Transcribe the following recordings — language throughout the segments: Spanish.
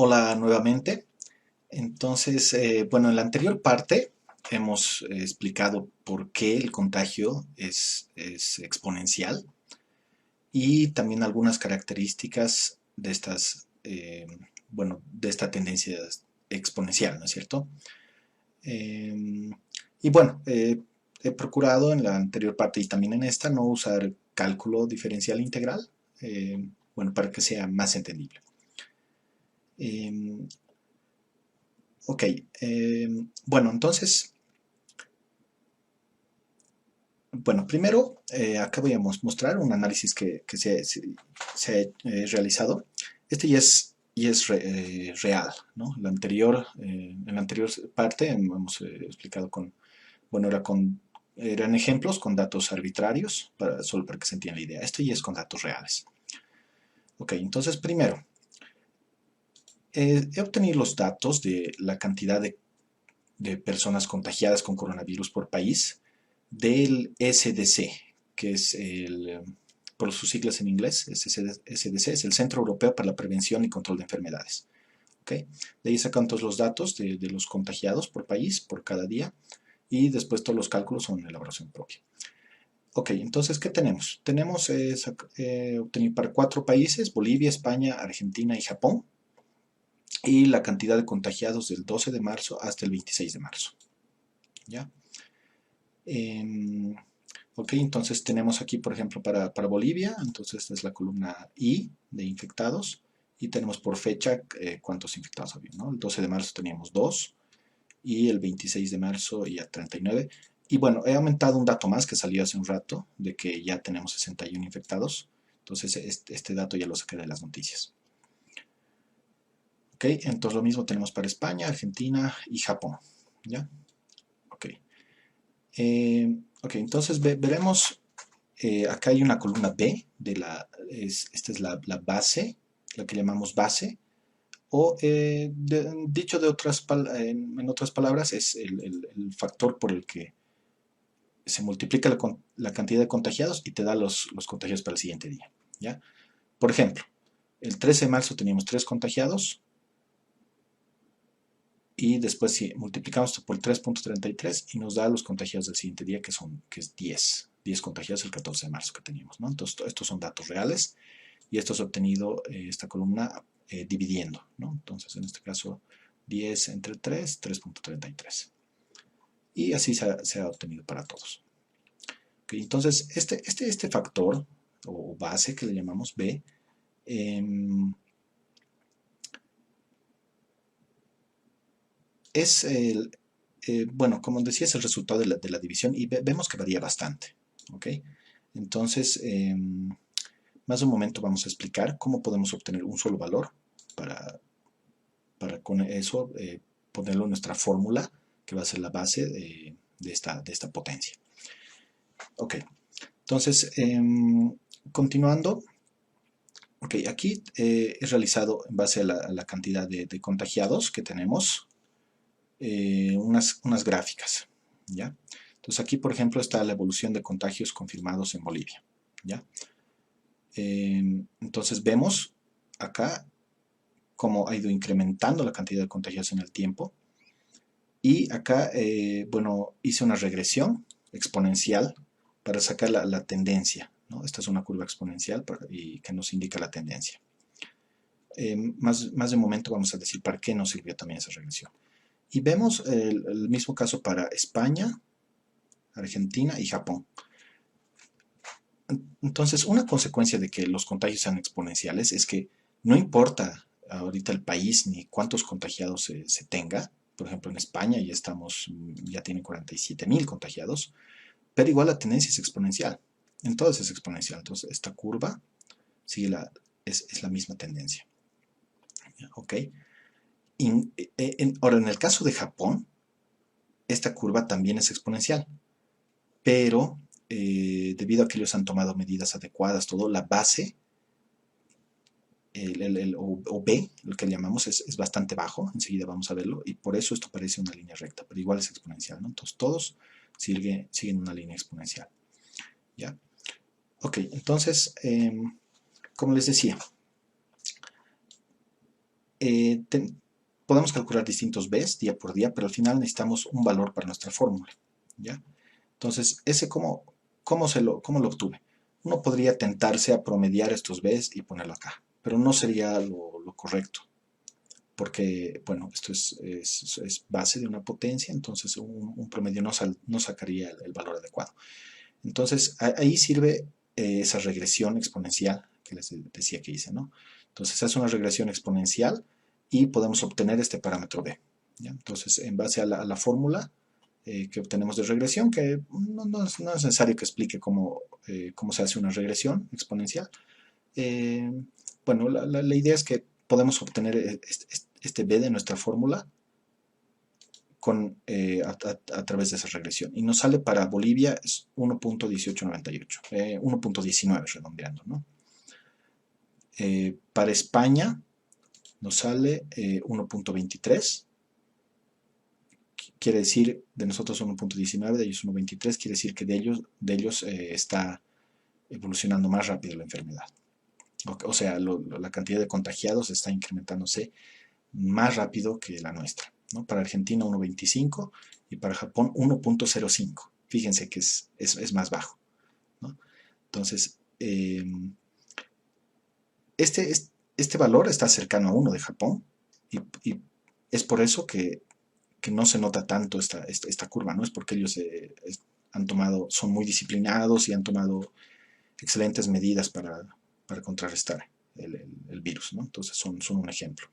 Hola nuevamente. Entonces, bueno, en la anterior parte hemos explicado por qué el contagio es exponencial y también algunas características de bueno, de esta tendencia exponencial, ¿no es cierto? Eh, y bueno, he procurado en la anterior parte y también en esta no usar cálculo diferencial integral, bueno, para que sea más entendible. Eh, Ok, bueno, entonces, bueno, primero acá voy a mostrar un análisis que se ha realizado. Este ya es real, ¿no? En la anterior parte hemos explicado bueno, eran ejemplos con datos arbitrarios, solo para que se entienda la idea. Este ya es con datos reales. Ok, entonces primero, he obtenido los datos de la cantidad de personas contagiadas con coronavirus por país del SDC, que es por sus siglas en inglés, SDC es el Centro Europeo para la Prevención y Control de Enfermedades. ¿Okay? De ahí sacan todos los datos de los contagiados por país, por cada día, y después todos los cálculos son elaboración propia. Ok, entonces, ¿qué tenemos? Tenemos obtenido para 4 países, Bolivia, España, Argentina y Japón, y la cantidad de contagiados del 12 de marzo hasta el 26 de marzo. ¿Ya? Ok, entonces tenemos aquí, por ejemplo, para Bolivia, entonces esta es la columna I de infectados, y tenemos por fecha cuántos infectados había, ¿no? El 12 de marzo teníamos 2, y el 26 de marzo ya 39. Y bueno, he aumentado un dato más que salió hace un rato, de que ya tenemos 61 infectados, entonces este dato ya lo saqué de las noticias. Ok, entonces lo mismo tenemos para España, Argentina y Japón, ¿ya? Ok. Ok, entonces veremos, acá hay una columna B, esta es la base, la que llamamos base, o dicho en otras palabras, es el factor por el que se multiplica la cantidad de contagiados y te da los contagios para el siguiente día, ¿ya? Por ejemplo, el 13 de marzo teníamos 3 contagiados, y después si multiplicamos esto por 3.33 y nos da los contagiados del siguiente día, que es 10 contagiados el 14 de marzo que teníamos, ¿no? Entonces estos son datos reales, y esto es obtenido, esta columna, dividiendo, ¿no? Entonces en este caso 10 entre 3, 3.33, y así se ha obtenido para todos. Okay, entonces este factor o base que le llamamos B, es bueno, como decía, es el resultado de la división, y vemos que varía bastante. ¿Ok? Entonces, más de un momento vamos a explicar cómo podemos obtener un solo valor para con eso ponerlo en nuestra fórmula, que va a ser la base de esta potencia. Ok, entonces, continuando, ok, aquí he realizado en base a la cantidad de contagiados que tenemos, unas gráficas, ¿ya? Entonces aquí, por ejemplo, está la evolución de contagios confirmados en Bolivia, ¿ya? Entonces vemos acá cómo ha ido incrementando la cantidad de contagios en el tiempo, y acá, bueno, hice una regresión exponencial para sacar la tendencia, ¿no? Esta es una curva exponencial y que nos indica la tendencia. Más de momento vamos a decir para qué nos sirvió también esa regresión. Y vemos el mismo caso para España, Argentina y Japón. Entonces, una consecuencia de que los contagios sean exponenciales es que no importa ahorita el país ni cuántos contagiados se tenga. Por ejemplo, en España ya tienen 47.000 contagiados, pero igual la tendencia es exponencial. En todas es exponencial. Entonces, esta curva sigue es la misma tendencia. ¿Ok? Ahora, en el caso de Japón, esta curva también es exponencial, pero debido a que ellos han tomado medidas adecuadas, todo, la base, o B, lo que llamamos, es bastante bajo, enseguida vamos a verlo, y por eso esto parece una línea recta, pero igual es exponencial, ¿no? Entonces todos siguen una línea exponencial, ¿ya? Ok, entonces, como les decía, podemos calcular distintos Bs día por día, pero al final necesitamos un valor para nuestra fórmula, ¿ya? Entonces, ¿cómo lo obtuve? Uno podría tentarse a promediar estos Bs y ponerlo acá, pero no sería lo correcto, porque, bueno, esto es base de una potencia, entonces un promedio no sacaría el valor adecuado. Entonces, ahí sirve esa regresión exponencial que les decía que hice, ¿no? Entonces, hace una regresión exponencial y podemos obtener este parámetro B, ¿ya? Entonces, en base a la fórmula que obtenemos de regresión, que no es necesario que explique cómo se hace una regresión exponencial. Bueno, la idea es que podemos obtener este B de nuestra fórmula a través de esa regresión. Y nos sale para Bolivia es 1.1898, 1.19 redondeando, ¿no? Para España nos sale 1.23, quiere decir, de nosotros 1.19, de ellos 1.23, quiere decir que de ellos está evolucionando más rápido la enfermedad. O sea, la cantidad de contagiados está incrementándose más rápido que la nuestra, ¿no? Para Argentina 1.25 y para Japón 1.05. Fíjense que es más bajo, ¿no? Entonces, este valor está cercano a 1 de Japón y es por eso que no se nota tanto esta curva, ¿no? Es porque ellos son muy disciplinados y han tomado excelentes medidas para contrarrestar el virus, ¿no? Entonces son un ejemplo.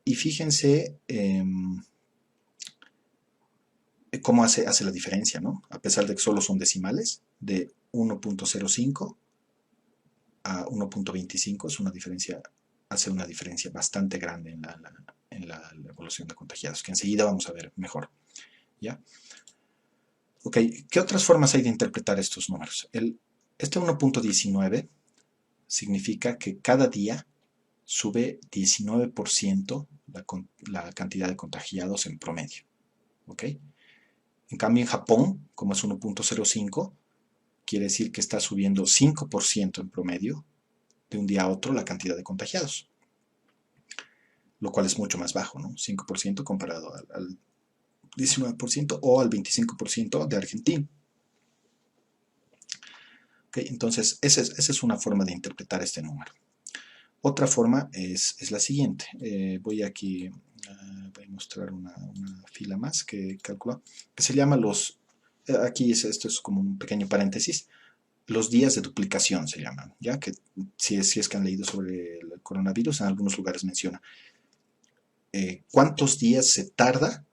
Y fíjense cómo hace la diferencia, ¿no? A pesar de que solo son decimales, de 1.05 a 1.25 hace una diferencia bastante grande en la evolución de contagiados, que enseguida vamos a ver mejor, ¿ya? Ok, ¿qué otras formas hay de interpretar estos números? Este 1.19 significa que cada día sube 19% la cantidad de contagiados en promedio, ¿ok? En cambio, en Japón, como es 1.05, quiere decir que está subiendo 5% en promedio de un día a otro la cantidad de contagiados, lo cual es mucho más bajo, ¿no? 5% comparado al 19% o al 25% de Argentina. Okay, entonces, esa es una forma de interpretar este número. Otra forma es la siguiente. Voy a mostrar una fila más que calcula, que se llama aquí esto es como un pequeño paréntesis, los días de duplicación se llaman, ¿ya? Que si es que han leído sobre el coronavirus, en algunos lugares menciona cuántos días se tarda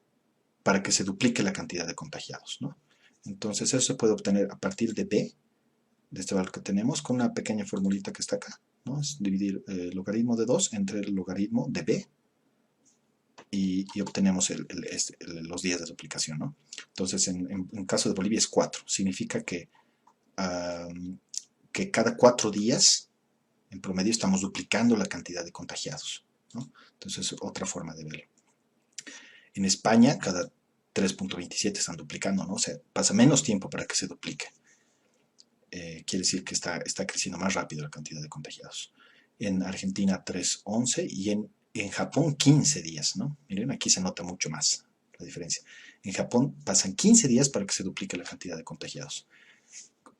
para que se duplique la cantidad de contagiados, ¿no? Entonces eso se puede obtener a partir de B, de este valor que tenemos, con una pequeña formulita que está acá, ¿no? Es dividir el logaritmo de 2 entre el logaritmo de B y obtenemos los días de duplicación, ¿no? Entonces, en caso de Bolivia es 4. Significa que cada 4 días, en promedio, estamos duplicando la cantidad de contagiados, ¿no? Entonces, otra forma de verlo. En España, cada 3.27 están duplicando, ¿no? O sea, pasa menos tiempo para que se duplique. Quiere decir que está creciendo más rápido la cantidad de contagiados. En Argentina 3.11 y en Japón 15 días, ¿no? Miren, aquí se nota mucho más la diferencia. En Japón pasan 15 días para que se duplique la cantidad de contagiados.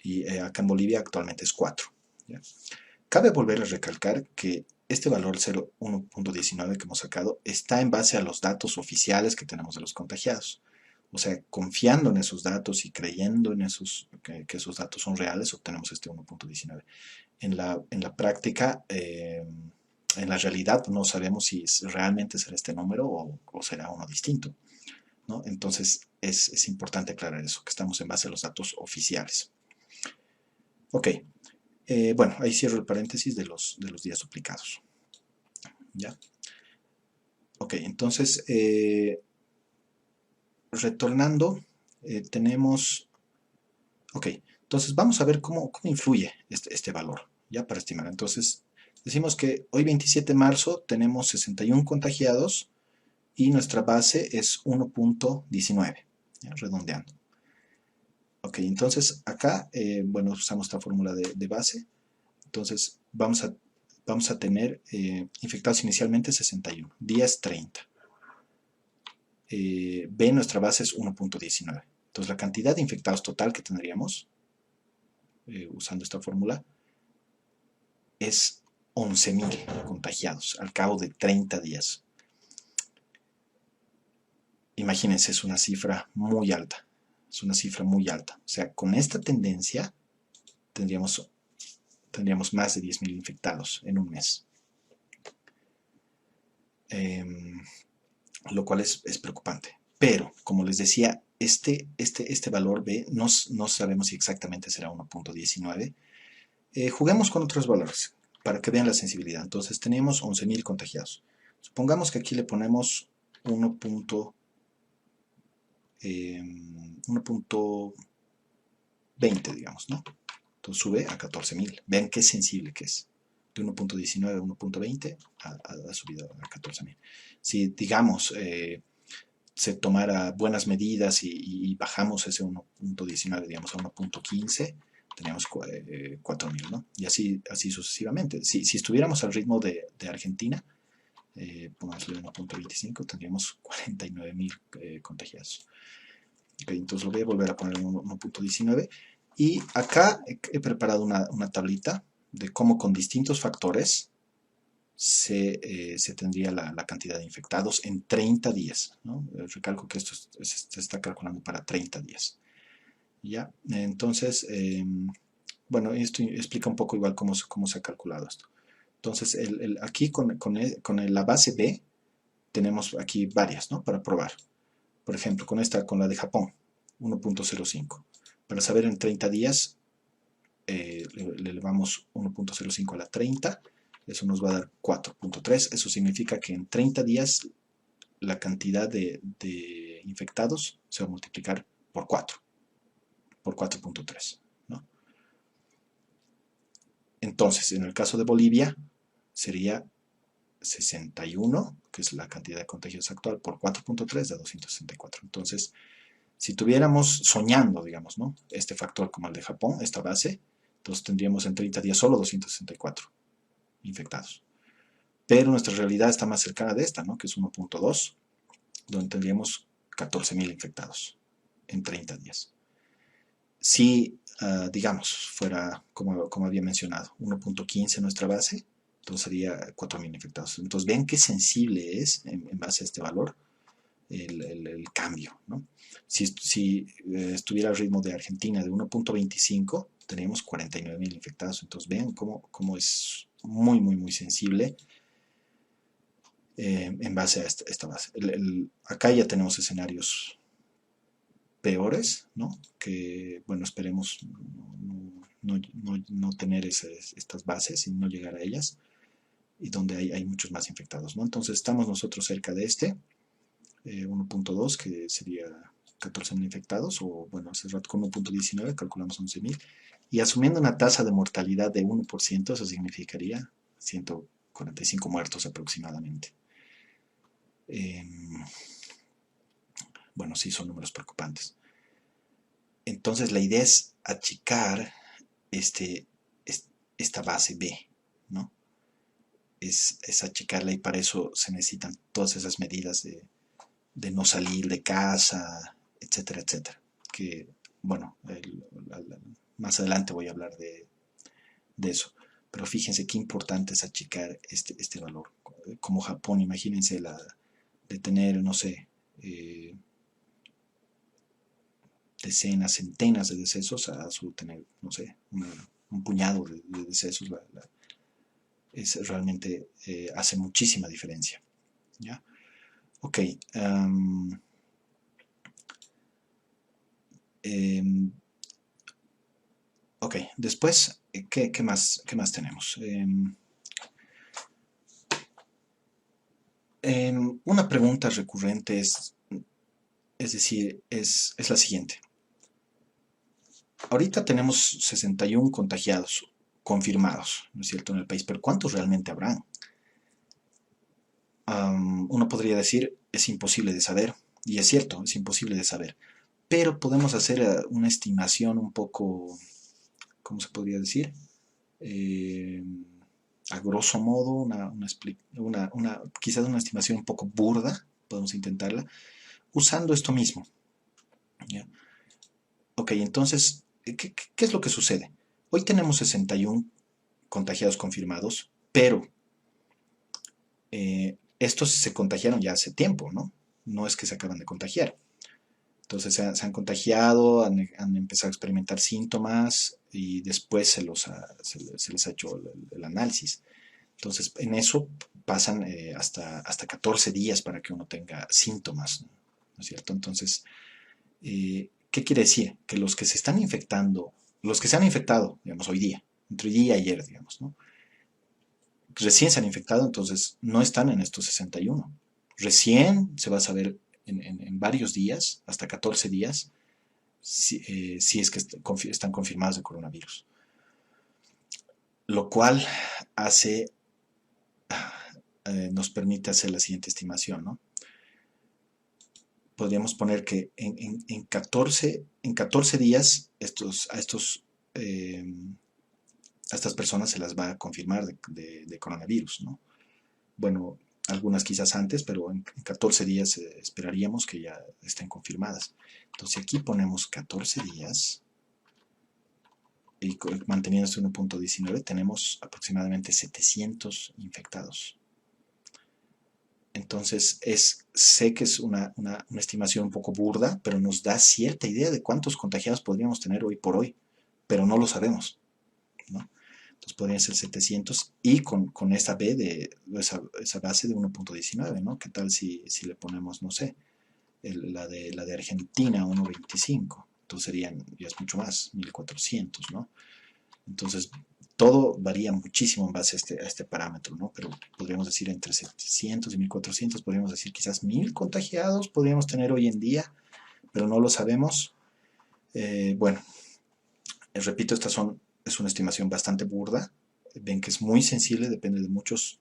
Y acá en Bolivia actualmente es 4. ¿Ya? Cabe volver a recalcar que este valor 1.19 que hemos sacado está en base a los datos oficiales que tenemos de los contagiados. O sea, confiando en esos datos y creyendo en que esos datos son reales, obtenemos este 1.19. En la práctica, en la realidad, no sabemos si realmente será este número o será uno distinto, ¿no? Entonces, es importante aclarar eso, que estamos en base a los datos oficiales. Ok, bueno, ahí cierro el paréntesis de los días duplicados. ¿Ya? Ok, entonces, retornando, tenemos... Ok, entonces vamos a ver cómo influye este valor, ¿ya? Para estimar. Entonces, decimos que hoy 27 de marzo tenemos 61 contagiados y nuestra base es 1.19, redondeando. Ok, entonces acá, bueno, usamos esta fórmula de base. Entonces, vamos a tener infectados inicialmente 61, días 30. B, nuestra base es 1.19. Entonces la cantidad de infectados total que tendríamos, usando esta fórmula, es 11.000 contagiados al cabo de 30 días. Imagínense, es una cifra muy alta. Es una cifra muy alta. O sea, con esta tendencia tendríamos más de 10.000 infectados en un mes. Lo cual es preocupante. Pero, como les decía, este valor B no sabemos si exactamente será 1.19. Juguemos con otros valores para que vean la sensibilidad. Entonces tenemos 11.000 contagiados. Supongamos que aquí le ponemos 1.20, digamos, ¿no? Entonces sube a 14.000. Vean qué sensible que es. De 1.19 a 1.20 ha subido a 14.000. Si, digamos, se tomara buenas medidas y bajamos ese 1.19, digamos, a 1.15, teníamos 4.000, ¿no? Y así sucesivamente. Si estuviéramos al ritmo de Argentina, pongámosle 1.25, tendríamos 49.000 contagiados. Okay, entonces lo voy a volver a poner en 1.19. Y acá he preparado una tablita de cómo con distintos factores se tendría la cantidad de infectados en 30 días, ¿no? Recalco que esto se está calculando para 30 días. ¿Ya? Entonces, bueno, esto explica un poco igual cómo se ha calculado esto. Entonces, aquí con la base B, tenemos aquí varias, ¿no? Para probar. Por ejemplo, con la de Japón, 1.05. Para saber en 30 días, le elevamos 1.05 a la 30, eso nos va a dar 4.3. Eso significa que en 30 días la cantidad de infectados se va a multiplicar por 4, por 4.3, ¿no? Entonces, en el caso de Bolivia, sería 61, que es la cantidad de contagios actual, por 4.3 de 264. Entonces, si tuviéramos soñando, digamos, ¿no? Este factor como el de Japón, esta base, entonces tendríamos en 30 días solo 264 infectados. Pero nuestra realidad está más cercana de esta, ¿no? Que es 1.2, donde tendríamos 14.000 infectados en 30 días. Si, digamos, fuera, como había mencionado, 1.15 nuestra base, entonces sería 4.000 infectados. Entonces vean qué sensible es, en base a este valor, el cambio, ¿no? Si estuviera al ritmo de Argentina de 1.25, teníamos 49.000 infectados. Entonces vean cómo es muy, muy, muy sensible en base a esta base. Acá ya tenemos escenarios peores, ¿no? Que, bueno, esperemos no tener estas bases y no llegar a ellas, y donde hay muchos más infectados, ¿no? Entonces estamos nosotros cerca de 1.2, que sería 14.000 infectados, o bueno, hace rato con 1.19 calculamos 11.000, y asumiendo una tasa de mortalidad de 1%, eso significaría 145 muertos aproximadamente. Bueno, sí, son números preocupantes. Entonces la idea es achicar esta base B, ¿no? Es achicarla, y para eso se necesitan todas esas medidas de no salir de casa, etcétera, etcétera. Que, bueno, más adelante voy a hablar de eso. Pero fíjense qué importante es achicar este valor. Como Japón, imagínense de tener, no sé, decenas, centenas de decesos a solo tener, no sé, un puñado de decesos. Realmente hace muchísima diferencia, ¿ya? Ok. Ok, después, ¿qué más tenemos? Una pregunta recurrente es la siguiente. Ahorita tenemos 61 contagiados confirmados, ¿no es cierto?, en el país, pero ¿cuántos realmente habrán? Uno podría decir, es imposible de saber, y es cierto, es imposible de saber, pero podemos hacer una estimación un poco, ¿cómo se podría decir? a grosso modo, quizás una estimación un poco burda, podemos intentarla, usando esto mismo. ¿Ya? Ok, entonces, ¿qué es lo que sucede? Hoy tenemos 61 contagiados confirmados, pero estos se contagiaron ya hace tiempo, ¿no? No es que se acaban de contagiar. Entonces se han contagiado, han empezado a experimentar síntomas y después se les ha hecho el análisis. Entonces, en eso pasan hasta 14 días para que uno tenga síntomas, ¿no es cierto? Entonces, ¿qué quiere decir? Que los que se están infectando, los que se han infectado, digamos, hoy día, entre hoy día y ayer, digamos, ¿no? Recién se han infectado, entonces no están en estos 61. Recién se va a saber en varios días, hasta 14 días, si es que están confirmados de coronavirus. Lo cual hace, nos permite hacer la siguiente estimación, ¿no? Podríamos poner que en 14 días a estas personas se las va a confirmar de coronavirus, ¿no? Bueno, algunas quizás antes, pero en 14 días esperaríamos que ya estén confirmadas. Entonces aquí ponemos 14 días y manteniendo este 1.19 tenemos aproximadamente 700 infectados. Entonces sé que es una estimación un poco burda, pero nos da cierta idea de cuántos contagiados podríamos tener hoy por hoy, pero no lo sabemos, ¿no? Entonces podrían ser 700 y con esa esa base de 1.19, ¿no? ¿Qué tal si le ponemos, no sé, la de Argentina, 1.25? Entonces ya es mucho más, 1.400, ¿no? Entonces todo varía muchísimo en base a este parámetro, ¿no? Pero podríamos decir entre 700 y 1.400, podríamos decir quizás 1.000 contagiados podríamos tener hoy en día, pero no lo sabemos. Bueno, repito, es una estimación bastante burda. Ven que es muy sensible, depende de muchos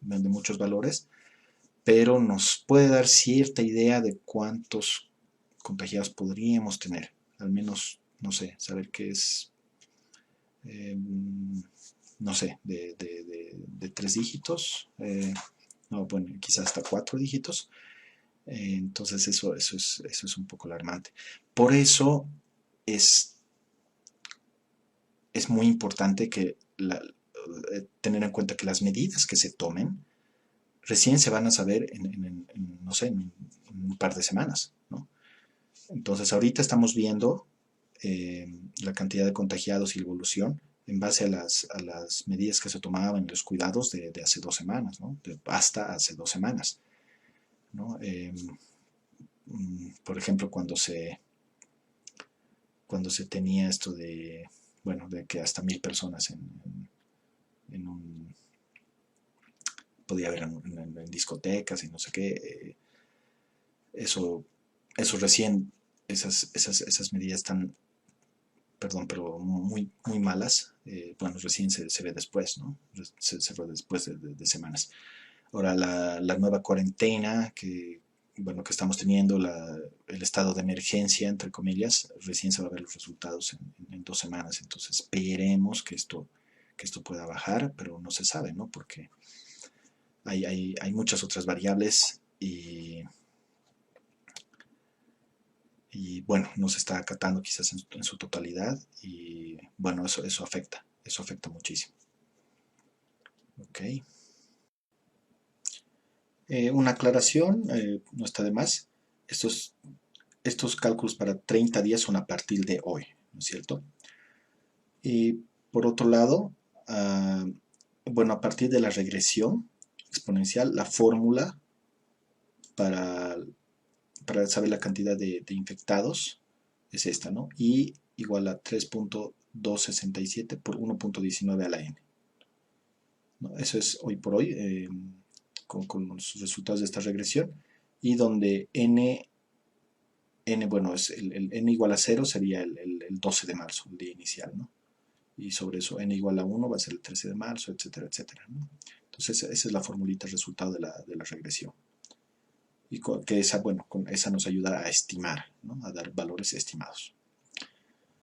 valores, pero nos puede dar cierta idea de cuántos contagiados podríamos tener. Al menos, no sé, saber que es, no sé, de 3 dígitos, no, bueno, quizás hasta 4 dígitos. Entonces eso es un poco alarmante. Por eso es muy importante tener en cuenta que las medidas que se tomen recién se van a saber no sé, en un par de semanas, ¿no? Entonces ahorita estamos viendo la cantidad de contagiados y la evolución en base a las medidas que se tomaban, los cuidados de hace 2 semanas, ¿no? Hasta hace 2 semanas, ¿no? Por ejemplo, cuando se tenía esto bueno, de que hasta 1.000 personas en un, podía haber en discotecas y no sé qué, eso recién, esas medidas están, perdón, pero muy, muy malas, bueno, recién se ve después, ¿no? Se ve después de semanas. Ahora, la nueva cuarentena bueno, que estamos teniendo, el estado de emergencia, entre comillas, recién se va a ver los resultados en 2 semanas. Entonces, esperemos que esto pueda bajar, pero no se sabe, ¿no? Porque hay muchas otras variables y bueno, no se está acatando quizás en su totalidad y bueno, eso afecta muchísimo. Ok. Una aclaración, no está de más. Estos cálculos para 30 días son a partir de hoy, ¿no es cierto? Y por otro lado, bueno, a partir de la regresión exponencial, la fórmula para, saber la cantidad de infectados es esta, ¿no? Y igual a 3.267 por 1.19 a la n, ¿no? Eso es hoy por hoy, con los resultados de esta regresión, y donde bueno, el n igual a 0 sería el 12 de marzo, el día inicial, ¿no? Y sobre eso n igual a 1 va a ser el 13 de marzo, etcétera, etcétera, ¿no? Entonces esa es la formulita, el resultado de la regresión. Y que esa, bueno, con esa nos ayuda a estimar, ¿no? A dar valores estimados.